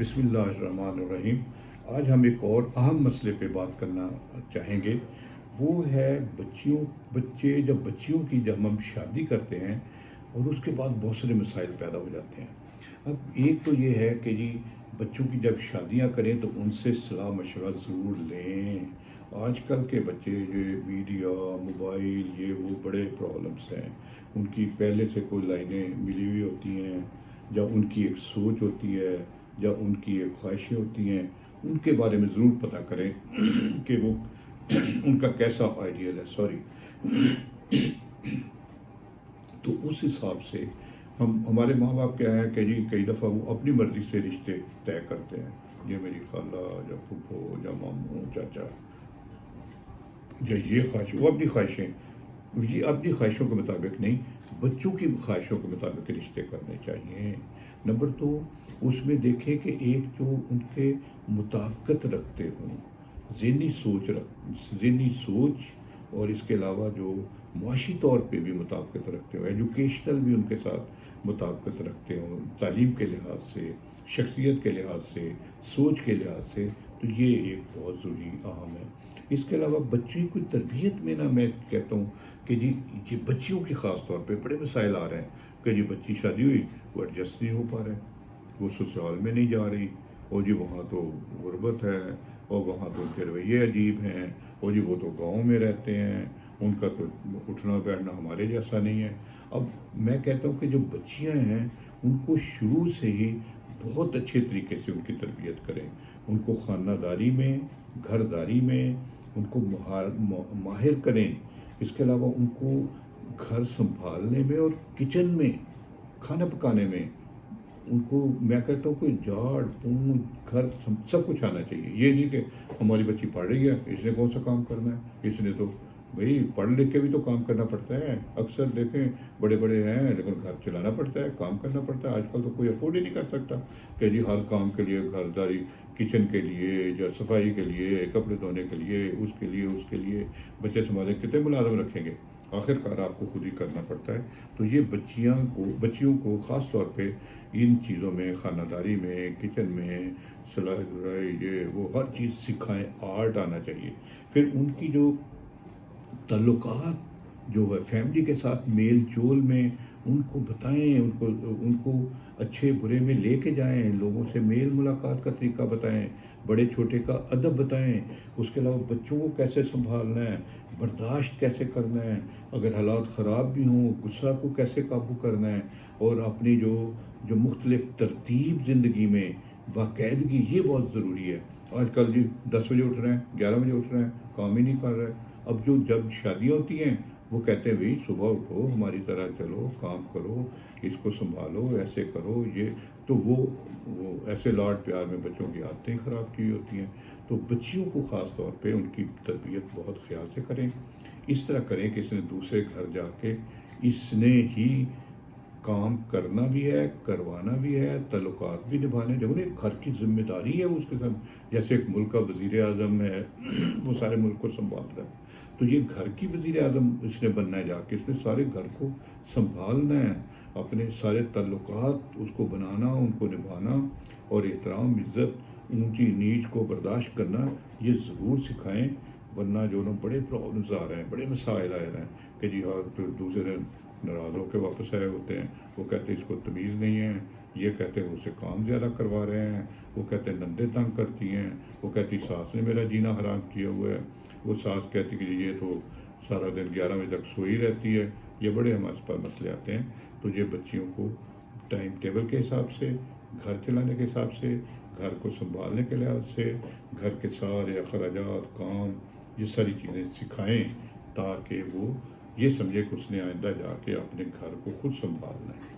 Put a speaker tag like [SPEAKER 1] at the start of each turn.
[SPEAKER 1] بسم اللہ الرحمن الرحیم۔ آج ہم ایک اور اہم مسئلے پہ بات کرنا چاہیں گے، وہ ہے بچیوں کی جب ہم شادی کرتے ہیں اور اس کے بعد بہت سارے مسائل پیدا ہو جاتے ہیں۔ اب ایک تو یہ ہے کہ جی بچوں کی جب شادیاں کریں تو ان سے صلاح مشورہ ضرور لیں۔ آج کل کے بچے یہ میڈیا، موبائل، یہ وہ بڑے پرابلمس ہیں۔ ان کی پہلے سے کوئی لائنیں ملی ہوئی ہوتی ہیں، یا ان کی ایک سوچ ہوتی ہے، یا ان کی ایک خواہشیں ہوتی ہیں، ان کے بارے میں ضرور پتہ کریں کہ وہ ان کا کیسا آئیڈیل ہے۔ تو اس حساب سے ہمارے ماں باپ کیا ہے کہ جی کئی دفعہ وہ اپنی مرضی سے رشتے طے کرتے ہیں، یہ میری خالہ یا پھپھو یا ماموں چاچا، یا یہ خواہش، وہ اپنی خواہشیں، یہ اپنی خواہشوں کے مطابق نہیں، بچوں کی خواہشوں کے مطابق رشتے کرنے چاہیے۔ نمبر دو، اس میں دیکھیں کہ ایک جو ان کے مطابقت رکھتے ہوں، ذہنی سوچ اور اس کے علاوہ جو معاشی طور پہ بھی مطابقت رکھتے ہوں، ایجوکیشنل بھی ان کے ساتھ مطابقت رکھتے ہوں، تعلیم کے لحاظ سے، شخصیت کے لحاظ سے، سوچ کے لحاظ سے، تو یہ ایک بہت ضروری اہم ہے۔ اس کے علاوہ بچوں کی تربیت میں میں کہتا ہوں کہ جی یہ بچیوں کی خاص طور پہ بڑے مسائل آ رہے ہیں کہ جی بچی شادی ہوئی، وہ ایڈجسٹ نہیں ہو پا رہے، وہ سسرال میں نہیں جا رہی، اور جی وہاں تو غربت ہے، اور وہاں تو ان کے رویے عجیب ہیں، اور جی وہ تو گاؤں میں رہتے ہیں، ان کا تو اٹھنا بیٹھنا ہمارے جیسا نہیں ہے۔ اب میں کہتا ہوں کہ جو بچیاں ہیں ان کو شروع سے ہی بہت اچھے طریقے سے ان کی تربیت کریں، ان کو خانہ داری میں، گھر داری میں ان کو ماہر کریں۔ اس کے علاوہ ان کو گھر سنبھالنے میں اور کچن میں کھانا پکانے میں ان کو میں کہتا ہوں کہ جھاڑ پونچھ گھر سب کچھ آنا چاہیے۔ یہ نہیں کہ ہماری بچی پڑھ رہی ہے، اس نے کون سا کام کرنا ہے، اس نے تو بھئی پڑھ لکھ کے بھی تو کام کرنا پڑتا ہے۔ اکثر دیکھیں بڑے بڑے ہیں لیکن گھر چلانا پڑتا ہے، کام کرنا پڑتا ہے۔ آج کل تو کوئی افورڈ ہی نہیں کر سکتا کہ جی ہر کام کے لیے، گھر داری، کچن کے لیے، یا صفائی کے لیے، کپڑے دھونے کے لیے، اس کے لیے بچے سنبھالے، کتنے ملازم رکھیں گے؟ آخر کار آپ کو خود ہی کرنا پڑتا ہے۔ تو یہ بچیوں کو خاص طور پہ ان چیزوں میں، خانہ داری میں، کچن میں، سلائی یہ وہ ہر چیز سکھائیں، آرٹ آنا چاہیے۔ پھر ان کی جو تعلقات جو ہے فیملی کے ساتھ میل جول میں ان کو بتائیں، ان کو اچھے برے میں لے کے جائیں، لوگوں سے میل ملاقات کا طریقہ بتائیں، بڑے چھوٹے کا ادب بتائیں۔ اس کے علاوہ بچوں کو کیسے سنبھالنا ہے، برداشت کیسے کرنا ہے، اگر حالات خراب بھی ہوں غصہ کو کیسے قابو کرنا ہے، اور اپنی جو مختلف ترتیب زندگی میں باقاعدگی، یہ بہت ضروری ہے۔ آج کل جی 10 بجے اٹھ رہے ہیں، 11 بجے اٹھ رہے ہیں، کام ہی نہیں کر رہے۔ اب جب شادیاں ہوتی ہیں وہ کہتے ہیں بھئی صبح اٹھو، ہماری طرح چلو، کام کرو، اس کو سنبھالو، ایسے کرو، یہ تو وہ ایسے لاڈ پیار میں بچوں کی عادتیں خراب کی ہوتی ہیں۔ تو بچیوں کو خاص طور پہ ان کی تربیت بہت خیال سے کریں، اس طرح کریں کہ اس نے دوسرے گھر جا کے اس نے ہی کام کرنا بھی ہے، کروانا بھی ہے، تعلقات بھی نبھانے، جب انہیں گھر کی ذمہ داری ہے اس کے ساتھ، جیسے ایک ملک کا وزیر اعظم ہے وہ سارے ملک کو سنبھال رہا ہے، تو یہ گھر کی وزیر اعظم اس نے بننا ہے، جا کے اس نے سارے گھر کو سنبھالنا ہے، اپنے سارے تعلقات اس کو بنانا، ان کو نبھانا، اور احترام، عزت، اونچی نیچ کو برداشت کرنا، یہ ضرور سکھائیں۔ ورنہ جو بڑے پرابلمز آ رہے ہیں، بڑے مسائل آ رہے ہیں کہ جی ہاں تو دوسرے ناراض ہو کے واپس آئے ہوتے ہیں، وہ کہتے ہیں اس کو تمیز نہیں ہے، یہ کہتے ہیں اسے کام زیادہ کروا رہے ہیں، وہ کہتے ہیں نندے تنگ کرتی ہیں، وہ کہتی ساس نے میرا جینا حرام کیا ہوا ہے، وہ ساس کہتی کہ یہ تو سارا دن 11 بجے تک سوئی رہتی ہے۔ یہ بڑے ہمارے پاس مسئلے آتے ہیں۔ تو یہ بچیوں کو ٹائم ٹیبل کے حساب سے، گھر چلانے کے حساب سے، گھر کو سنبھالنے کے لحاظ سے، گھر کے سارے اخراجات، کام، یہ ساری چیزیں سکھائیں تاکہ وہ یہ سمجھے کہ اس نے آئندہ جا کے اپنے گھر کو خود سنبھالنا ہے۔